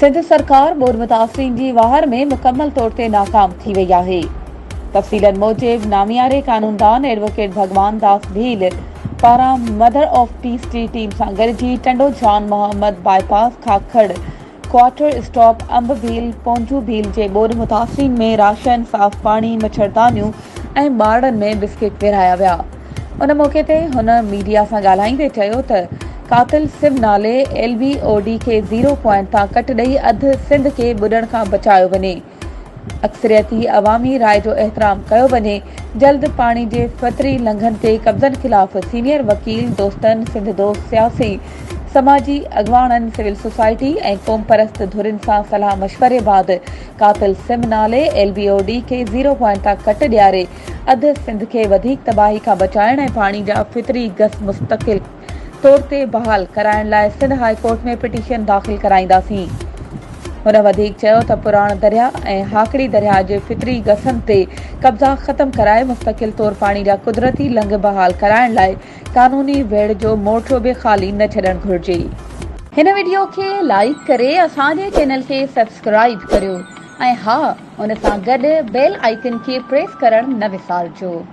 सिंध सरकार बोर मुतासिरीन जी वाहर में मुकम्मल तौर ते नाकाम थी वई आहे। तफ़सीलन मूजिब नामियारे कानूनदान एडवोकेट भगवान दास भील पारां मदर ऑफ पीस जी टीम सां गॾिजी Tando Jan Mohammad bypass Khakhar quarter stop Amb Bhil Ponju Bhil जे बोर मुतासिरीन में राशन, साफ़ पानी, मच्छरदानियूं ऐं ॿारनि में बिस्किट विरहाया विया। उन मौक़े ते हुन मीडिया सां ॻाल्हाईंदे चयो त कातिल सिम नाले LBOD खे 0 पॉइंट तां कट ॾेई अधु सिंध खे ॿुॾण खां बचायो वञे। अक्सरियती अवामी राय जो एहतराम कयो वञे। जल्द पाणी जे फतरी लंघन ते कब्ज़नि ख़िलाफ़ सीनियर वकील दोस्तनि, सिंध दोस्त, सियासी, समाजी अॻवाननि, सिविल सोसाइटी ऐं क़ौम परस्त धुरिन सां सलाह मशवरे बाद कातिल सिम नाले LBOD खे 0 पॉइंट तां कट ॾियारे अधु सिंध खे वधीक तबाही खां बचाइण ऐं पाणी जा फितरी गस मुस्तक़िल तौर ते बहाल कराइण लाइ सिंध हाई कोर्ट में पिटीशन दाख़िल कराईंदासीं। हुन वधीक चयो त पुराण दरिया ऐं हाकड़ी दरिया जे फितरी गसनि ते कब्ज़ा ख़त्म कराए मुस्तक़िल तौर पाणी जा कुदरती लंघ बहाल कराइण लाइ कानूनी वेड़ जो मोर्चो बि ख़ाली न छॾणु घुरिजे। हिन वीडियो खे लाइक करे असांजे चैनल खे सब्सक्राइब करियो ऐं हा, उन सां गॾु बेल आइकन खे प्रेस करणु न विसारिजो।